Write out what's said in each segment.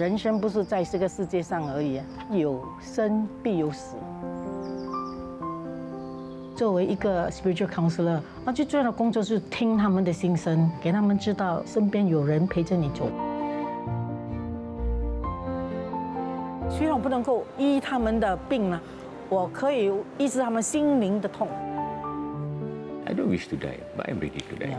人生不是在这个世界上而已，有生必有死。作为一个 spiritual counselor， 那最重要的工作是听他们的心声，给他们知道身边有人陪着你走。虽然我不能够医他们的病呢，我可以医治他们心灵的痛。I don't wish to die, but I'm ready to die.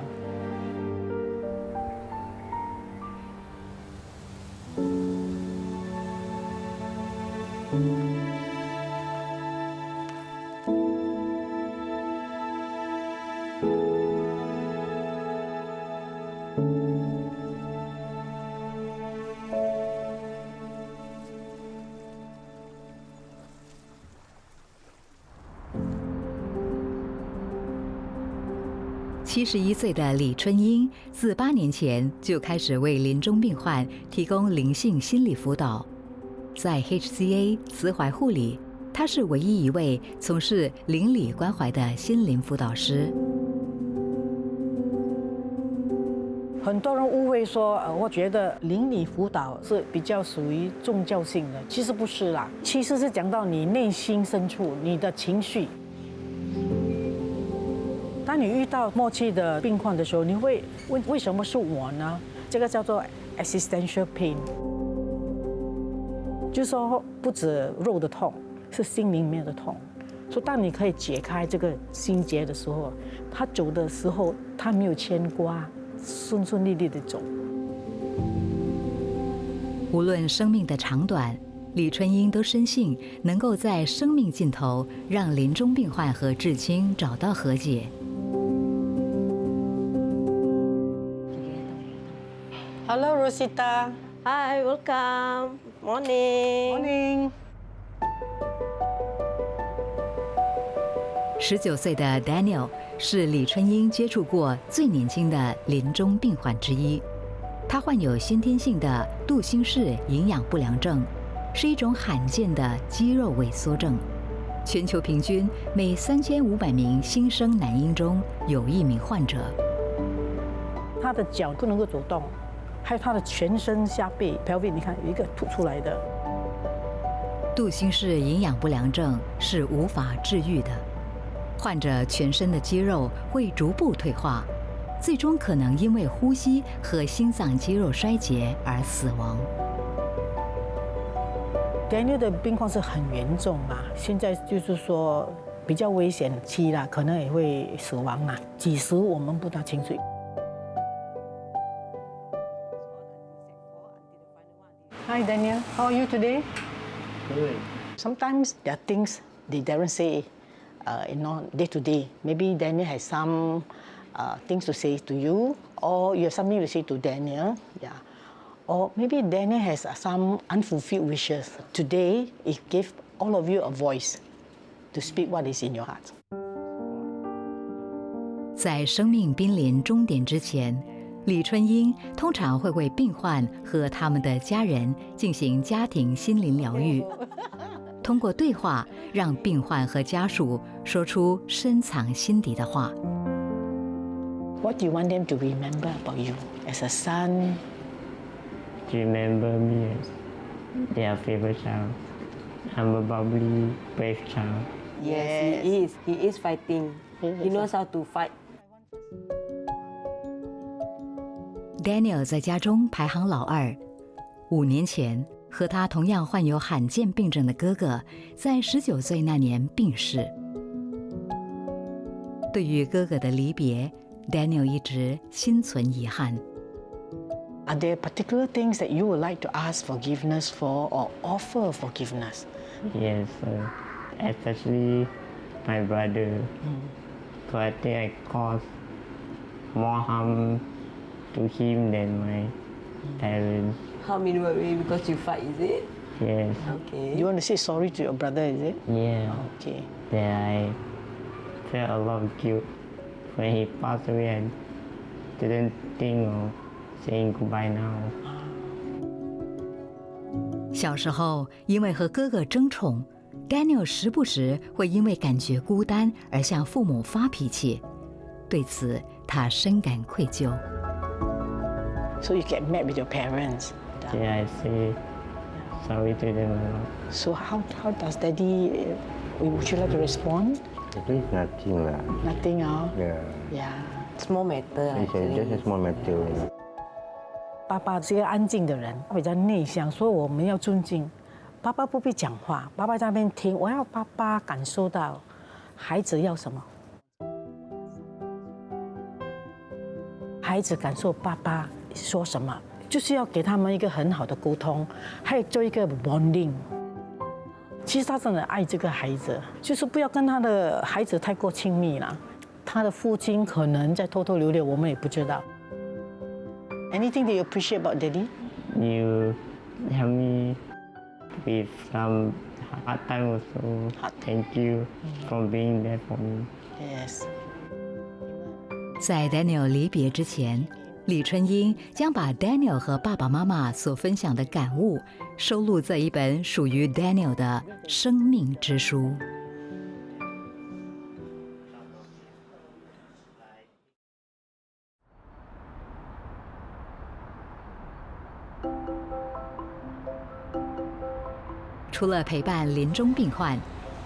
71岁的李春英，自8年前就开始为临终病患提供灵性心理辅导。在 HCA 慈怀护理，她是唯一一位从事邻里关怀的心灵辅导师。很多人误会说，我觉得邻里辅导是比较属于宗教性的，其实不是啦，其实是讲到你内心深处你的情绪。当你遇到末期的病患的时候，你会问为什么是我呢？这个叫做 existential pain， 就是说不止肉的痛，是心灵面的痛。所以当你可以解开这个心结的时候，他走的时候他没有牵挂，顺顺利利的走。无论生命的长短，李春英都深信能够在生命尽头让临终病患和至亲找到和解。Hello, Rosita. Hi, welcome. Morning. Morning. 19岁的 Daniel 是李春英接触过最年轻的临终病患之一。他患有先天性的杜兴氏营养不良症，是一种罕见的肌肉萎缩症。全球平均每3500名新生男婴中有1名患者。他的脚不能够走动。还有他的全身下背 pelvic， 你看有一个凸出来的。杜兴氏营养不良症是无法治愈的，患者全身的肌肉会逐步退化，最终可能因为呼吸和心脏肌肉衰竭而死亡。Daniel 的病况是很严重啊，现在就是说比较危险期啦，可能也会死亡啊，几时我们不大清楚。Hi Daniel, how are you today? Good. Sometimes there are things they don't say, day to day. Maybe Daniel has some things to say to you, or you have something to say to Daniel, yeah. Or maybe Daniel has some unfulfilled wishes. Today, it gave all of you a voice to speak what is in your heart. 在生命濒临终点之前，李春英通常会为病患和他们的家人进行家庭心灵疗愈，通过对话让病患和家属说出深藏心底的话。What do you want them to remember about you as a son? To remember me as their favorite child. I'm a bubbly, brave child. Yes, he is. He is fighting. He knows how to fight. Daniel 在家中排行老2。5年前，和他同样患有罕见病症的哥哥，在19岁那年病逝。对于哥哥的离别 ，Daniel 一直心存遗憾。Are there particular things that you would like to ask forgiveness for or offer forgiveness? Yes, especially my brother. So I think I caused more harm to him than my parents. How many way because you fight, is it? Yes. Okay. You want to say sorry to your brother, is it? Yeah. Okay. Then I felt a lot of guilt when he passed away. I didn't think of saying goodbye now. 小时候，因为和哥哥争宠 ，Daniel 时不时会因为感觉孤单而向父母发脾气，对此他深感愧疚。So you get mad with your parents. Yeah, I say sorry to them a lot. So how does Daddy? Would you like to respond? At least nothing lah. Nothing, oh. Yeah. Yeah. Small matter. It's just a small matter. 爸爸是一个安静的人，他比较内向，所以我们要尊敬。爸爸不必讲话，爸爸在那边听。我要爸爸感受到孩子要什么，孩子感受爸爸说什么，就是要给他们一个很好的沟通，还有做一个 bonding。其实他真的爱这个孩子，就是不要跟他的孩子太过亲密了。他的父亲可能在偷偷流泪，我们也不知道。Anything that you appreciate about Daddy? You help me with some hard time also. Thank you for being there for me. Yes. 在 Daniel 离别之前，李春英将把 Daniel 和爸爸妈妈所分享的感悟收录在一本属于 Daniel 的生命之书。除了陪伴临终病患，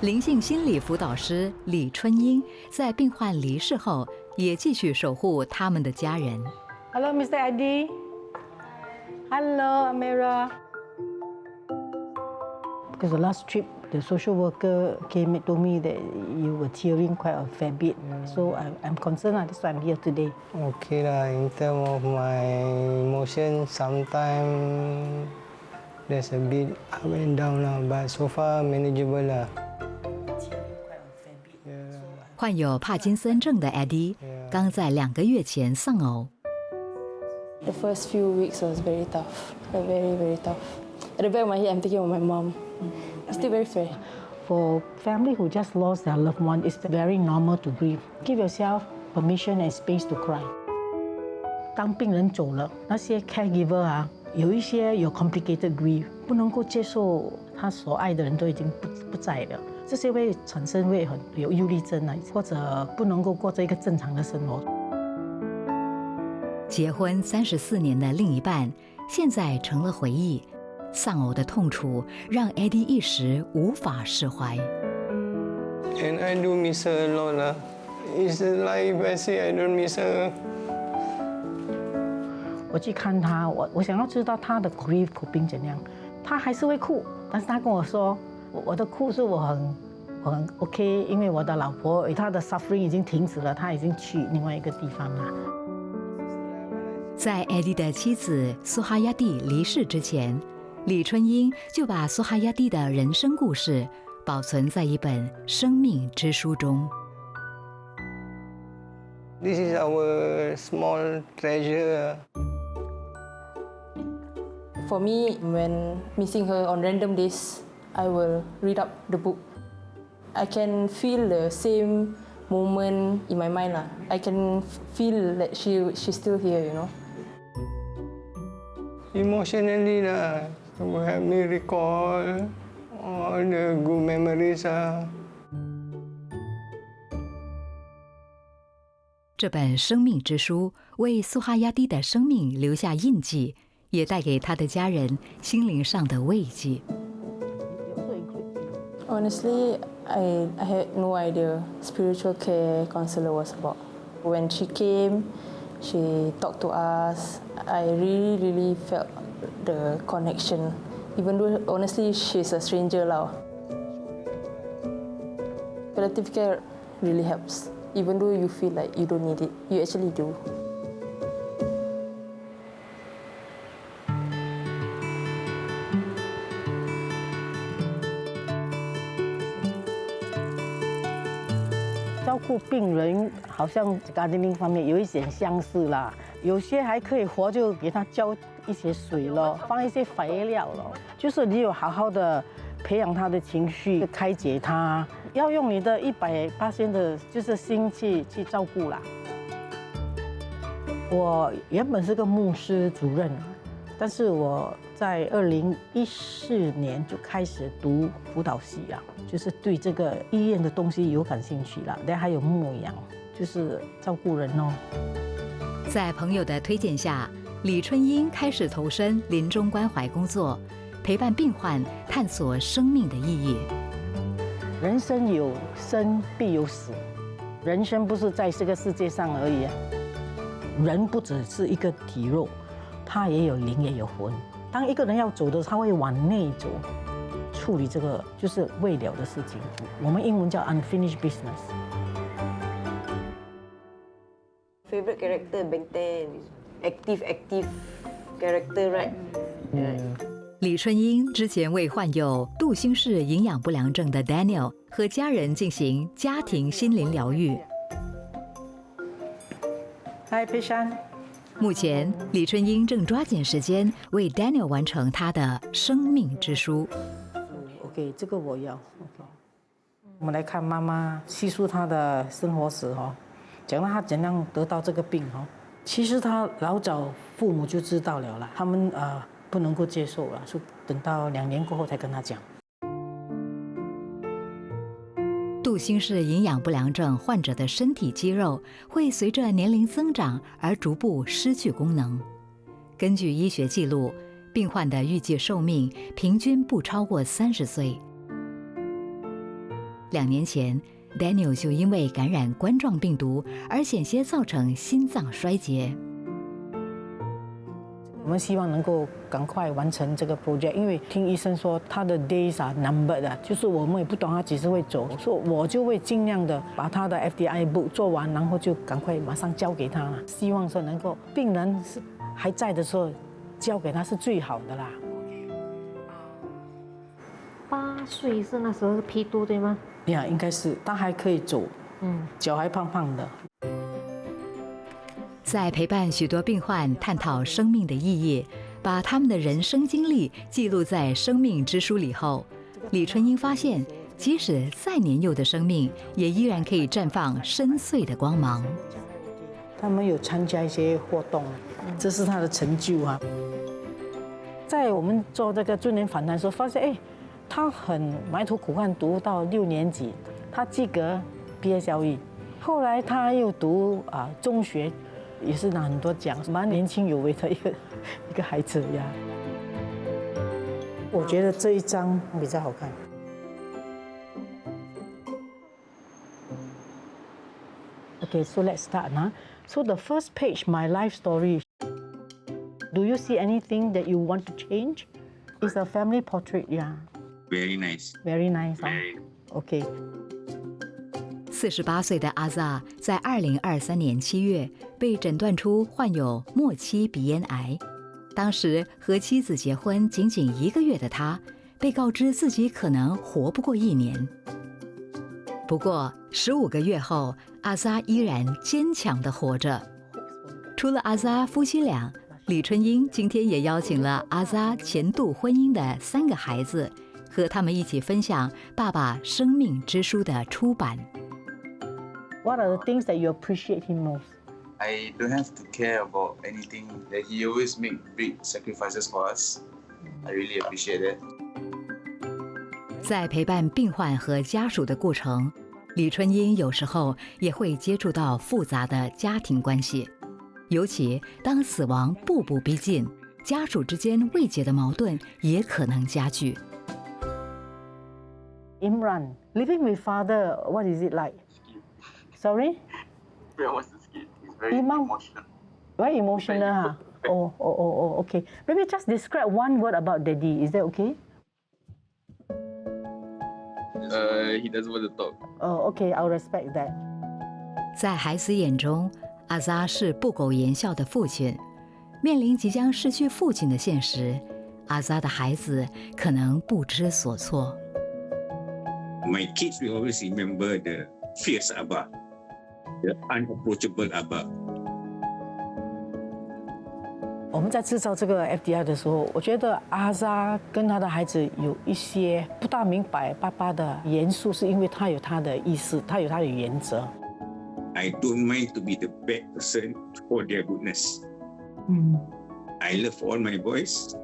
灵性心理辅导师李春英在病患离世后，也继续守护他们的家人。Hello, Mr. Adi. Hello, Amira. Because the last trip, the social worker came and told me that you were tearing quite a fair bit. So I'm concerned. That's why I'm here today. Okay lah, in terms of my emotion, sometimes there's a bit up and down lah, but so far manageable lah. 患有帕金森症的 Eddie 刚在2个月前丧偶。The first few weeks was very tough, very, very tough. At the back of my head, I'm thinking of my mom. It's still very fair. For family who just lost their loved one, it's very normal to grieve. Give yourself permission and space to cry. 当病人走了，那些 caregiver 啊，有一些有 complicated grief， 不能够接受他所爱的人都已经不在了，这些会产生很有忧郁症啊，或者不能够过着一个正常的生活。结婚34年的另一半，现在成了回忆。丧偶的痛楚让 Eddie 一时无法释怀。And I do miss her a lot lah. It's like if I say I don't miss her. 我去看他，我想要知道他的 grief coping 怎样。他还是会哭，但是他跟我说，我的哭是我很 OK， 因为我的老婆她的 suffering 已经停止了，她已经去另外一个地方了。在 Eddie 的妻子苏哈亚蒂离世之前，李春英就把苏哈亚蒂的人生故事保存在一本生命之书中。This is our small treasure. For me, when missing her on random days, I will read up the book. I can feel the same moment in my mind lah. I can feel that she's still here, you know. Emotionally lah, it will help me recall all the good memories ah. 这本生命之书为苏哈亚蒂的生命留下印记，也带给他的家人心灵上的慰藉。Honestly, I had no idea spiritual care counselor was about. When she came, she talked to us. I really felt the connection. Even though honestly she's a stranger now. Palliative care really helps. Even though you feel like you don't need it, you actually do. 照顾病人好像 gardening 方面有一点相似啦，有些还可以活就给他浇一些水咯，放一些肥料咯，就是你有好好的培养他的情绪，开解他，要用你的100%的就是心去照顾啦。我原本是个牧师主任，但是我在2014年就开始读辅导系啊，就是对这个医院的东西有感兴趣啦。然后还有牧养，就是照顾人哦。在朋友的推荐下，李春英开始投身临终关怀工作。陪伴病患探索生命的意义。人生有生必有死，人生不是在这个世界上而已啊。人不只是一个体肉，他也有灵也有魂。当一个人要走的时候，他会往内走，处理这个就是未了的事情。我们英文叫 unfinished business。Favorite character Ben 10, active character, right? Yeah. 李春英之前为患有杜兴氏营养不良症的 Daniel 和家人进行家庭心灵疗愈。Hi, Pishan。目前，李春英正抓紧时间为 Daniel 完成他的生命之书。OK， 这个我要。OK， 我们来看妈妈叙述她的生活史哈，讲到她怎样得到这个病哈。其实她老早父母就知道了啦，他们不能够接受了，就等到2年过后才跟她讲。杜兴氏营养不良症患者的身体肌肉会随着年龄增长而逐步失去功能。根据医学记录，病患的预计寿命平均不超过30岁。2年前 ，Daniel 就因为感染冠状病毒而险些造成心脏衰竭。我们希望能够赶快完成这个 project， 因为听医生说他的 days are numbered 的，就是我们也不懂他几时会走，所以我就会尽量的把他的 FDI book 做完，然后就赶快马上交给他了。希望说能够病人是还在的时候交给他是最好的啦。8岁是那时候批度对吗？呀，应该是他还可以走，脚还胖胖的。在陪伴许多病患探讨生命的意义，把他们的人生经历记录在生命之书里后，李春英发现，即使再年幼的生命，也依然可以绽放深邃的光芒。他们有参加一些活动，这是他的成就啊。在我们做这个尊严访谈的时候，发现他很埋头苦干，读到6年级，他及格 PSLE， 后来他又读中学。也是拿很多奖，蛮年轻有为的一个孩子呀。我觉得这一张比较好看。Okay, so let's start now. So the first page, my life story. Do you see anything that you want to change? It's a family portrait, yeah. Very nice. Very nice. Okay. 48岁的阿扎在2023年7月被诊断出患有末期鼻咽癌。当时和妻子结婚仅1个月的他，被告知自己可能活不过1年。不过15个月后，阿扎依然坚强地活着。除了阿扎夫妻俩，李春英今天也邀请了阿扎前度婚姻的3个孩子，和他们一起分享爸爸生命之书的出版。What are the things that you appreciate him most? I don't have to care about anything. That he always make big sacrifices for us. I really appreciate that. 在陪伴病患和家属的过程，李春英有时候也会接触到复杂的家庭关系，尤其当死亡步步逼近，家属之间未解的矛盾也可能加剧。Imran, living with father, what is it like? Sorry? Yeah, what's the skit? He's very emotional. Very emotional, huh? Oh, okay. Maybe just describe one word about Daddy. Is that okay? He doesn't want to talk. Oh, okay. I'll respect that. 在孩子眼中，阿扎是不苟言笑的父亲。面临即将失去父亲的现实，阿扎的孩子可能不知所措。My kids will always remember the fierce Abba, the unapproachable Abba. 我们在制造这个 FDI 的时候，我觉得阿扎跟他的孩子有一些不大明白爸爸的严肃，是因为他有他的意识，他有他的原则。I don't mind to be the bad person for their goodness. I love all my boys.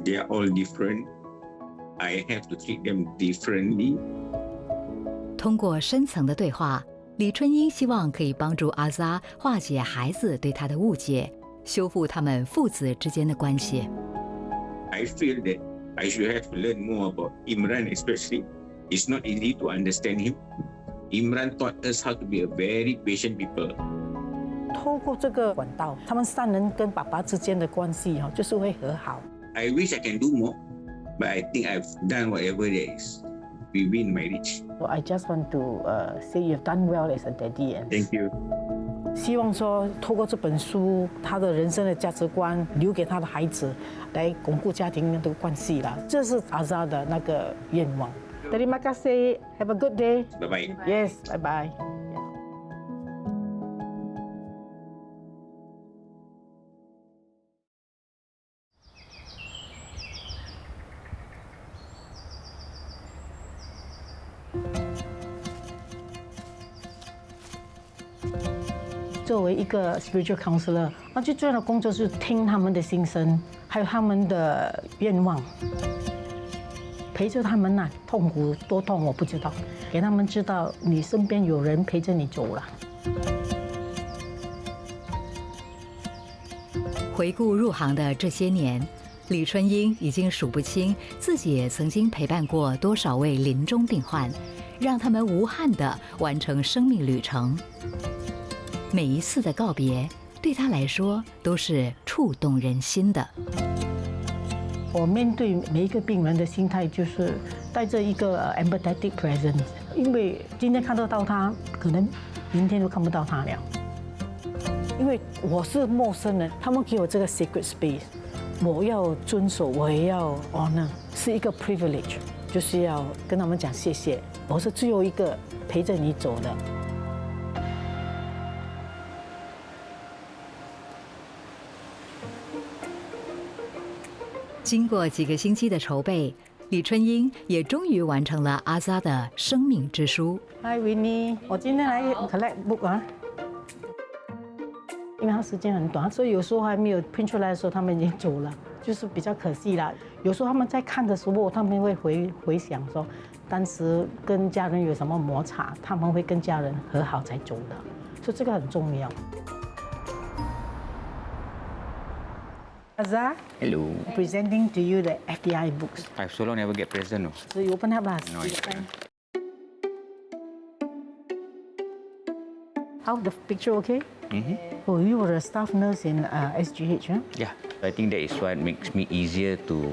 They are all different. I have to treat them differently. 通过深层的对话，李春英希望可以帮助阿扎化解孩子对他的误解，修复他们父子之间的关系。I feel that I should have learned more about Imran, especially. It's not easy to understand him. Imran taught us how to be a very patient people. 透过这个管道，他们3人跟爸爸之间的关系就是会和好。I wish I can do more, but I think I've done whatever there is within my reach. So I just want to say you've done well as a daddy. And Thank you. 希望说透过这本书，他的人生的价值观留给他的孩子，来巩固家庭的关系啦。这是阿扎的那个愿望。Terima kasih. Have a good day. Bye bye. Yes. Bye bye. 作为一个 spiritual counselor， 那最重要的工作是听他们的心声，还有他们的愿望，陪着他们呐，痛苦多痛我不知道，给他们知道你身边有人陪着你走了。回顾入行的这些年，李春英已经数不清自己也曾经陪伴过多少位临终病患，让他们无憾地完成生命旅程。每一次的告别，对他来说都是触动人心的。我面对每一个病人的心态就是带着一个 empathetic presence， 因为今天看得到他，可能明天就看不到他了。因为我是陌生人，他们给我这个 sacred space， 我要遵守，我也要 honor， 是一个 privilege， 就是要跟他们讲谢谢，我是最后一个陪着你走的。经过几个星期的筹备，李春英也终于完成了阿扎的生命之书。Hi Winnie， 我今天来 collect book 啊，因为它时间很短，所以有时候还没有 print 出来的时候，他们已经走了，就是比较可惜啦。有时候他们在看的时候，他们会回想说，当时跟家人有什么摩擦，他们会跟家人和好才走的，所以这个很重要。Azhar, hello. Presenting to you the FDI books. I've so long never get present. No. So you open up lah. No, I How the picture okay? Mm-hmm. Oh, you were a staff nurse in SGH, huh? Yeah, I think that is what makes me easier to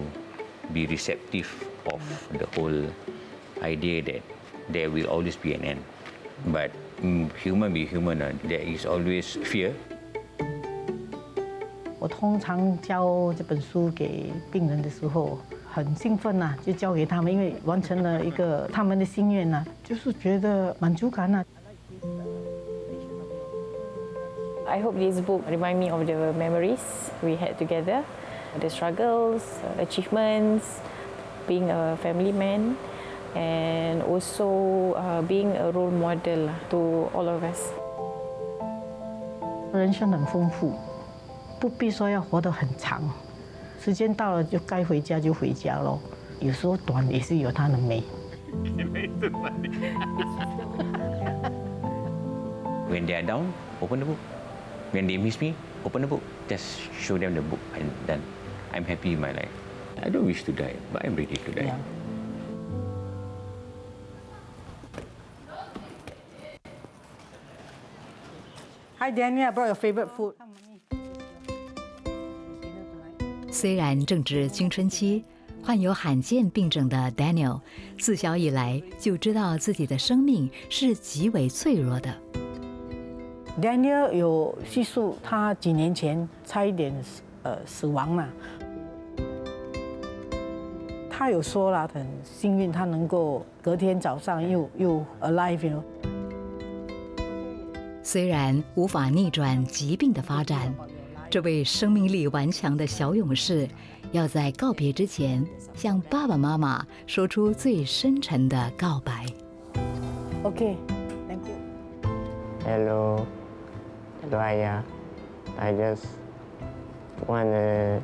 be receptive of the whole idea that there will always be an end. But human be human, there is always fear. 我通常教这本书给病人的时候，很兴奋呐，就交给他们，因为完成了一个他们的心愿呐，就是觉得满足感呐。I hope this book remind me of the memories we had together, the struggles, achievements, being a family man, and also being a role model to all of us. 人生很丰富。不必说要活得很长，时间到了就该回家就回家咯。有时候短也是有它的美。When they are down, open the book. When they miss me, open the book. Just show them the book and then I'm happy in my life. I don't wish to die, but I'm ready to die. Yeah. Hi Daniel, I brought your favorite food. 虽然正值青春期，患有罕见病症的 Daniel 自小以来就知道自己的生命是极为脆弱的。Daniel 有叙述他几年前差一点死亡了。他有说了，很幸运他能够隔天早上又 alive。虽然无法逆转疾病的发展，这位生命力顽强的小勇士，要在告别之前向爸爸妈妈说出最深沉的告白。Okay, thank you. Hello, Ayah. I just wanna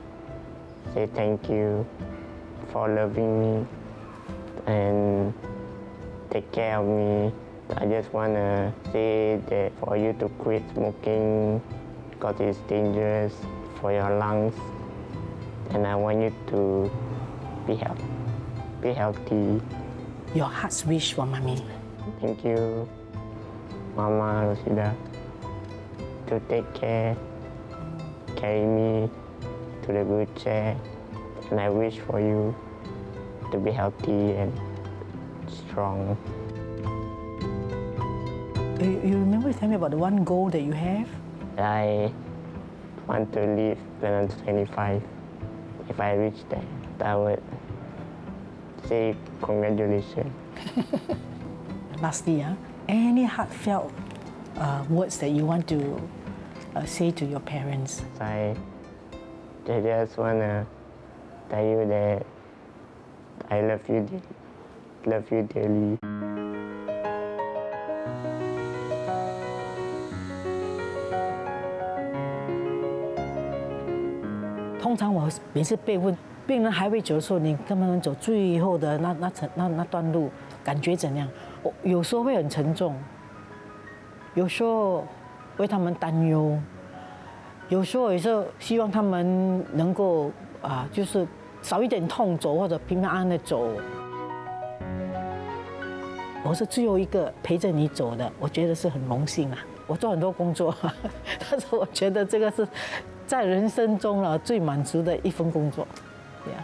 say thank you for loving me and take care of me. I just wanna say that for you to quit smoking, because it's dangerous for your lungs. And I want you to be healthy. Your heart's wish for mommy. Thank you, Mama Rosida, to take care, carry me to the wheelchair. And I wish for you to be healthy and strong. You remember telling me about the one goal that you have? I want to live till 25. If I reach that, I would say congratulations. Lastly, any heartfelt words that you want to say to your parents? I just want to tell you that I love you dearly. 通常我每次被问病人还未走的时候，你跟他们走最后的那段路，感觉怎样？有时候会很沉重，有时候为他们担忧，有时候希望他们能够就是少一点痛走，或者平平安安的走。我是最后一个陪着你走的，我觉得是很荣幸啊。我做很多工作，但是我觉得这个是在人生中最满足的一份工作，对呀。